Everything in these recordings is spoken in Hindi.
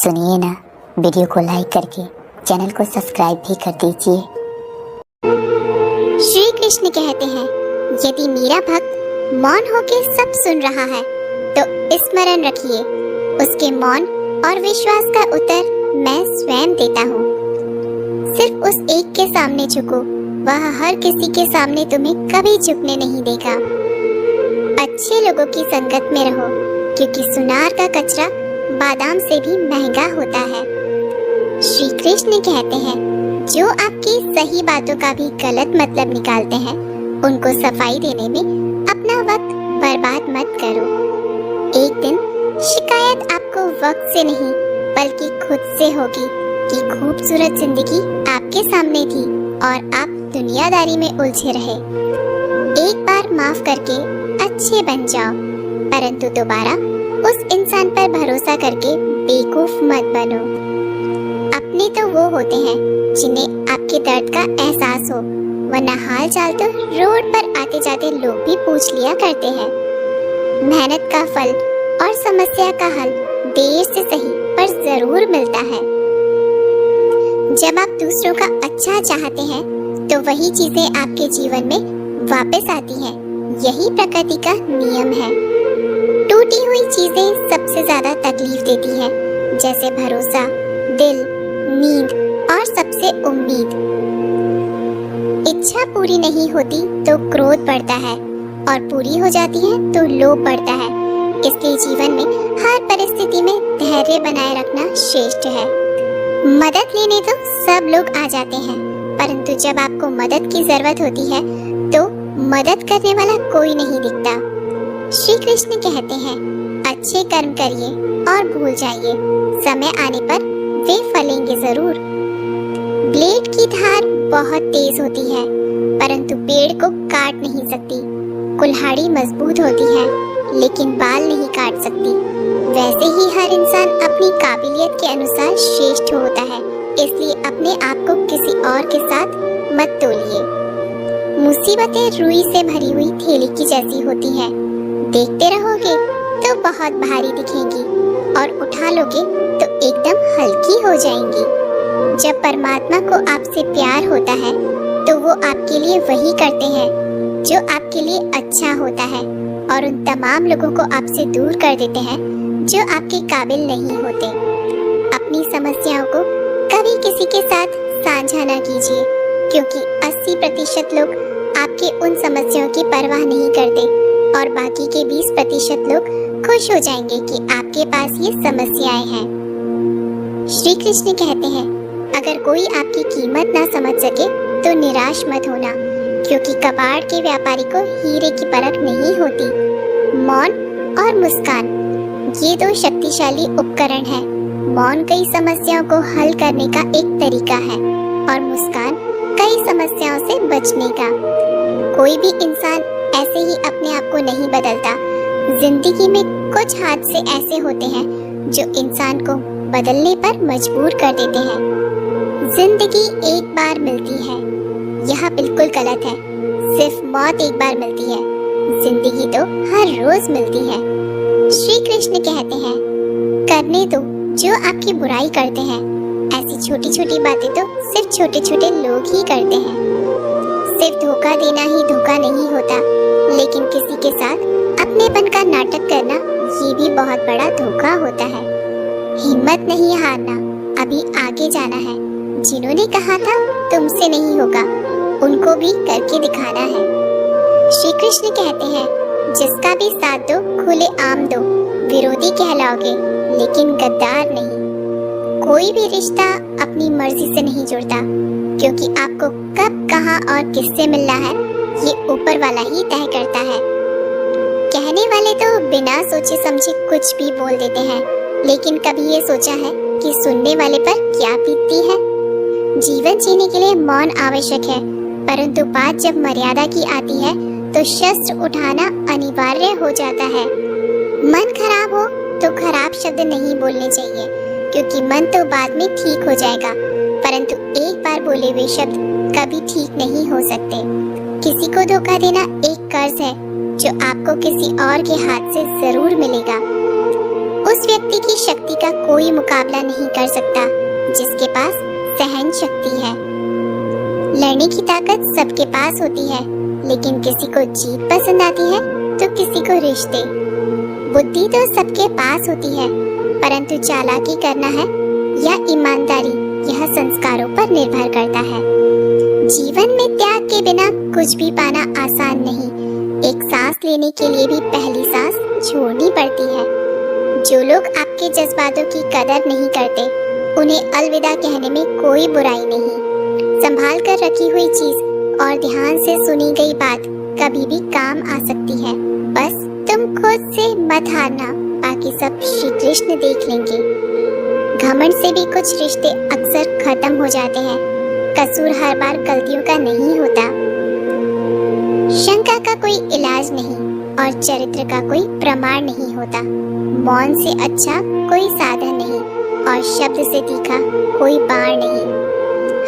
सुनिए ना, वीडियो को लाइक करके चैनल को सब्सक्राइब भी कर दीजिए। श्री कृष्ण कहते हैं, यदि मेरा भक्त मौन होके सब सुन रहा है तो स्मरण रखिए, उसके मौन और विश्वास का उत्तर मैं स्वयं देता हूँ। सिर्फ उस एक के सामने झुको, वह हर किसी के सामने तुम्हें कभी झुकने नहीं देगा। अच्छे लोगों की संगत में रहो, क्योंकि सुनार का कचरा बादाम से भी महंगा होता है। श्री कृष्ण कहते हैं, जो आपकी सही बातों का भी गलत मतलब निकालते हैं, उनको सफाई देने में अपना वक्त बर्बाद मत करो। एक दिन शिकायत आपको वक्त से नहीं बल्कि खुद से होगी कि खूबसूरत जिंदगी आपके सामने थी और आप दुनियादारी में उलझे रहे। एक बार माफ करके अच्छे बन जाओ, परंतु दोबारा उस इंसान पर भरोसा करके बेवकूफ मत बनो। अपने तो वो होते हैं जिन्हें आपके दर्द का एहसास हो, वरना हाल चाल तो रोड पर आते जाते लोग भी पूछ लिया करते हैं। मेहनत का फल और समस्या का हल देर से सही पर जरूर मिलता है। जब आप दूसरों का अच्छा चाहते हैं तो वही चीजें आपके जीवन में वापस आती हैं। यही प्रकृति का नियम है। टूटी हुई चीजें सबसे ज्यादा तकलीफ देती हैं, जैसे भरोसा, दिल, नींद और सबसे उम्मीद। इच्छा पूरी नहीं होती तो क्रोध बढ़ता है और पूरी हो जाती है तो लोभ बढ़ता है। इसलिए जीवन में हर परिस्थिति में धैर्य बनाए रखना श्रेष्ठ है। मदद लेने तो सब लोग आ जाते हैं, परंतु जब आपको मदद की जरूरत होती है तो मदद करने वाला कोई नहीं दिखता। श्री कृष्ण कहते हैं, अच्छे कर्म करिए और भूल जाइए, समय आने पर वे फलेंगे जरूर। ब्लेड की धार बहुत तेज होती है, परंतु पेड़ को काट नहीं सकती। कुल्हाड़ी मजबूत होती है, लेकिन बाल नहीं काट सकती। वैसे ही हर इंसान अपनी काबिलियत के अनुसार श्रेष्ठ होता है, इसलिए अपने आप को किसी और के साथ मत तोलिए। मुसीबतें रुई से भरी हुई थैली की जैसी होती हैं। देखते रहोगे तो बहुत भारी दिखेंगी और उठा लोगे तो एकदम हल्की हो जाएंगी। जब परमात्मा को आपसे प्यार होता है तो वो आपके लिए वही करते हैं जो आपके लिए अच्छा होता है, और उन तमाम लोगों को आपसे दूर कर देते हैं जो आपके काबिल नहीं होते। अपनी समस्याओं को कभी किसी के साथ साझा न कीजिए, क्योंकि 80% लोग आपके उन समस्याओं की परवाह नहीं करते और बाकी के 20% लोग खुश हो जाएंगे कि आपके पास ये समस्याएं हैं। श्री कृष्ण कहते हैं, अगर कोई आपकी कीमत ना समझ सके तो निराश मत होना, क्योंकि कबाड़ के व्यापारी को हीरे की परख नहीं होती। मौन और मुस्कान, ये दो शक्तिशाली उपकरण हैं। मौन कई समस्याओं को हल करने का एक तरीका है और मुस्कान कई समस्याओं से बचने का। कोई भी इंसान ऐसे ही अपने आप को नहीं बदलता। जिंदगी में कुछ हादसे ऐसे होते हैं जो इंसान को बदलने पर मजबूर कर देते हैं। जिंदगी एक बार मिलती है, यह बिल्कुल गलत है। सिर्फ मौत एक बार मिलती है, जिंदगी तो हर रोज मिलती है। श्री कृष्ण कहते हैं, करने दो जो आपकी बुराई करते हैं। ऐसी छोटी छोटी बातें तो सिर्फ छोटे छोटे लोग ही करते हैं। सिर्फ धोखा देना ही धोखा नहीं होता, लेकिन किसी के साथ अपनेपन का नाटक करना ये भी बहुत बड़ा धोखा होता है। हिम्मत नहीं हारना, अभी आगे जाना है। जिन्होंने कहा था तुमसे नहीं होगा, उनको भी करके दिखाना है। श्री कृष्ण कहते हैं, जिसका भी साथ दो खुले आम दो, विरोधी कहलाओगे लेकिन गद्दार नहीं। कोई भी रिश्ता अपनी मर्जी से नहीं जुड़ता, क्योंकि आपको कब, कहां और किससे मिलना है ये ऊपर वाला ही तय करता है। कहने वाले तो बिना सोचे समझे कुछ भी बोल देते हैं, लेकिन कभी ये सोचा है कि सुनने वाले पर क्या बीतती है। जीवन जीने के लिए मौन आवश्यक है, परंतु बात जब मर्यादा की आती है तो शस्त्र उठाना अनिवार्य हो जाता है। मन खराब हो तो खराब शब्द नहीं बोलने चाहिए, क्योंकि मन तो बाद में ठीक हो जाएगा, परंतु एक बार बोले हुए शब्द कभी ठीक नहीं हो सकते। किसी को धोखा देना एक कर्ज है जो आपको किसी और के हाथ से जरूर मिलेगा। उस व्यक्ति की शक्ति का कोई मुकाबला नहीं कर सकता जिसके पास सहन शक्ति है। लड़ने की ताकत सबके पास होती है, लेकिन किसी को जीत पसंद आती है तो किसी को रिश्ते। बुद्धि तो सबके पास होती है, परंतु चालाकी करना है या ईमानदारी, यह संस्कारों पर निर्भर करता है। जीवन में त्याग के बिना कुछ भी पाना आसान नहीं। एक सांस लेने के लिए भी पहली सांस छोड़नी पड़ती है। जो लोग आपके जज्बातों की कदर नहीं करते, उन्हें अलविदा कहने में कोई बुराई नहीं। संभाल कर रखी हुई चीज और ध्यान से सुनी गई बात कभी भी काम आ सकती है। बस तुम खुद से मत हारना, बाकी सब श्री कृष्ण देख लेंगे। घमंड से भी कुछ रिश्ते अक्सर खत्म हो जाते हैं। कसूर हर बार गलतियों का नहीं होता। शंका का कोई इलाज नहीं और चरित्र का कोई प्रमाण नहीं होता। मौन से अच्छा कोई साधन नहीं और शब्द से तीखा कोई बाण नहीं।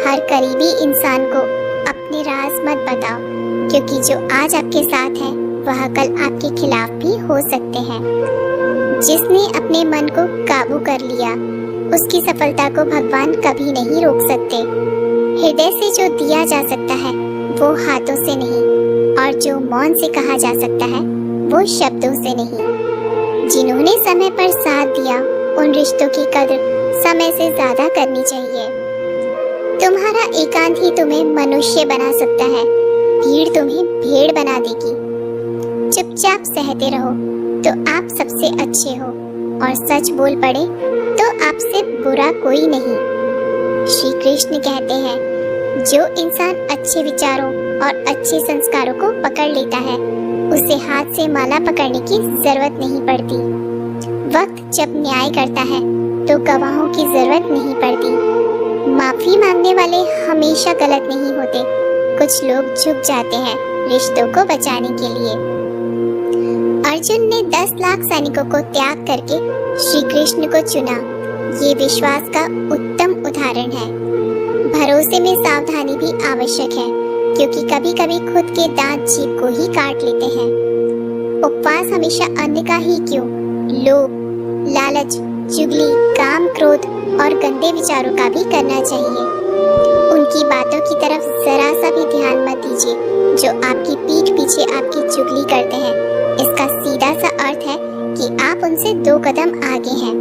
हर करीबी इंसान को अपने राज मत बताओ, क्योंकि जो आज आपके साथ है वह कल आपके खिलाफ भी हो सकते हैं। जिसने अपने मन को काबू कर लिया, उसकी सफलता को भगवान कभी नहीं रोक सकते। हृदय से जो दिया जा सकता है वो हाथों से नहीं, और जो मौन से कहा जा सकता है वो शब्दों से नहीं। जिन्होंने समय पर साथ दिया, उन रिश्तों की कदर समय से ज्यादा करनी चाहिए। तुम्हारा एकांत ही तुम्हें मनुष्य बना सकता है, भीड़ तुम्हें भेड़ बना देगी। चुपचाप सहते रहो तो आप सबसे अच्छे हो, और सच बोल पड़े तो आपसे बुरा कोई नहीं। श्री कृष्ण कहते हैं, जो इंसान अच्छे विचारों और अच्छे संस्कारों को पकड़ लेता है, उसे हाथ से माला पकड़ने की जरूरत नहीं पड़ती। वक्त जब न्याय करता है तो गवाहों की जरूरत नहीं पड़ती। माफी मांगने वाले हमेशा गलत नहीं होते। कुछ लोग झुक जाते हैं रिश्तों को बचाने के लिए। अर्जुन ने 10 लाख सैनिकों को त्याग करके श्री कृष्ण को चुना। ये विश्वास का उत्तम उदाहरण है। भरोसे में सावधानी भी आवश्यक है, क्योंकि कभी कभी खुद के दांत जीभ को ही काट लेते हैं। उपवास हमेशा अन्न का ही क्यों, लोभ, लालच, चुगली, काम, क्रोध और गंदे विचारों का भी करना चाहिए। उनकी बातों की तरफ जरा सा भी ध्यान मत दीजिए जो आपकी पीठ पीछे आपकी चुगली करते हैं। इसका सीधा सा अर्थ है कि आप उनसे 2 कदम आगे हैं।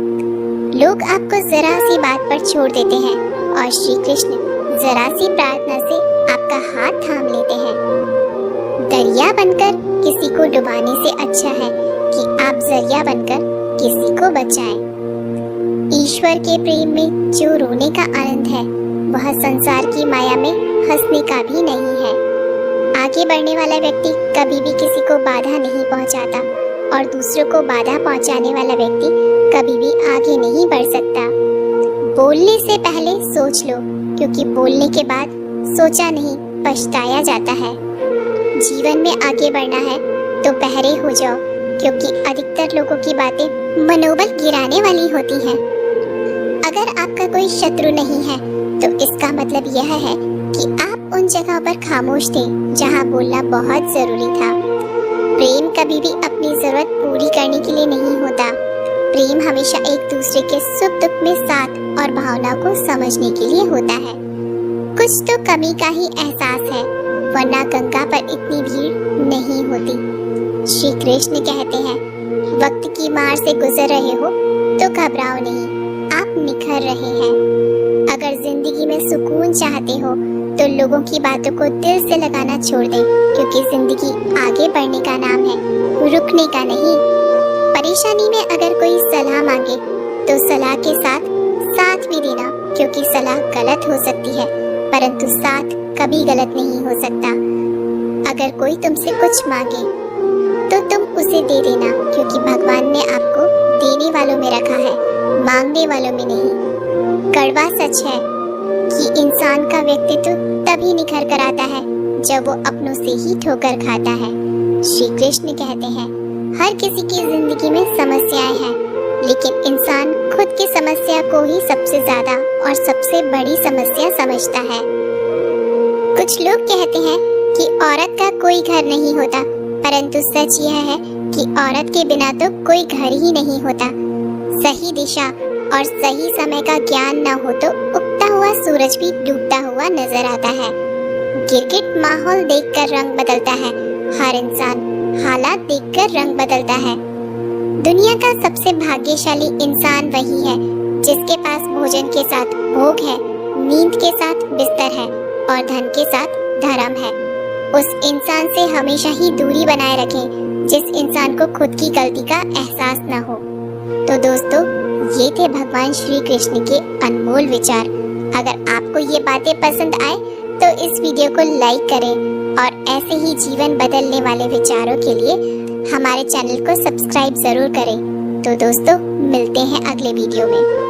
लोग आपको जरा सी बात पर छोड़ देते हैं और श्री कृष्ण जरा सी प्रार्थना से आपका हाथ थाम लेते हैं। दरिया बनकर किसी को डुबाने से अच्छा है कि आप जरिया बनकर किसी को बचाएं। ईश्वर के प्रेम में जो रोने का आनंद है, वह संसार की माया में हंसने का भी नहीं है। आगे बढ़ने वाला व्यक्ति कभी भी किसी को बाधा नहीं पहुंचाता, और दूसरों को बाधा पहुंचाने वाला व्यक्ति कभी भी आगे नहीं बढ़ सकता। बोलने से पहले सोच लो, क्योंकि बोलने के बाद सोचा नहीं पछताया जाता है। जीवन में आगे बढ़ना है तो पहरे हो जाओ, क्योंकि अधिकतर लोगों की बातें मनोबल गिराने वाली होती हैं। अगर आपका कोई शत्रु नहीं है तो इसका मतलब यह है कि आप उन जगहों पर खामोश थे जहां बोलना बहुत जरूरी था। प्रेम कभी भी अपनी जरूरत पूरी करने के लिए नहीं होता। प्रेम हमेशा एक दूसरे के सुख दुख में साथ और भावनाओं को समझने के लिए होता है। कुछ तो कमी का ही एहसास है, वरना गंगा पर इतनी भीड़ नहीं होती। श्री कृष्ण कहते हैं, वक्त की मार से गुजर रहे हो तो घबराओ नहीं, आप निखर रहे हैं। अगर जिंदगी में सुकून चाहते हो तो लोगों की बातों को दिल से लगाना छोड़ दें, क्योंकि जिंदगी आगे बढ़ने का नाम है, रुकने का नहीं। परेशानी में अगर कोई सलाह मांगे तो सलाह के साथ साथ भी देना, क्योंकि सलाह गलत हो सकती है परंतु साथ कभी गलत नहीं हो सकता। अगर कोई तुमसे कुछ मांगे तो तुम उसे दे देना, क्योंकि भगवान ने आपको देने वालों में रखा है, मांगने वालों में नहीं। कड़वा सच है कि इंसान का व्यक्तित्व तभी निखर कर आता है जब वो अपनों से ही ठोकर खाता है। श्री कृष्ण कहते हैं, हर किसी की जिंदगी में समस्याएं हैं, लेकिन इंसान खुद की समस्या को ही सबसे ज्यादा और सबसे बड़ी समस्या समझता है। कुछ लोग कहते हैं कि औरत का कोई घर नहीं होता, परंतु सच यह है कि औरत के बिना तो कोई घर ही नहीं होता। सही दिशा और सही समय का ज्ञान न हो तो उगता हुआ सूरज भी डूबता हुआ नजर आता है। गिरगिट माहौल देखकर रंग बदलता है, हर इंसान हालात देखकर रंग बदलता है। दुनिया का सबसे भाग्यशाली इंसान वही है जिसके पास भोजन के साथ भोग है, नींद के साथ बिस्तर है और धन के साथ धर्म है। उस इंसान से हमेशा ही दूरी बनाए रखें जिस इंसान को खुद की गलती का एहसास न हो। तो दोस्तों, ये थे भगवान श्री कृष्ण के अनमोल विचार। अगर आपको ये बातें पसंद आए तो इस वीडियो को लाइक करें और ऐसे ही जीवन बदलने वाले विचारों के लिए हमारे चैनल को सब्सक्राइब जरूर करें। तो दोस्तों, मिलते हैं अगले वीडियो में।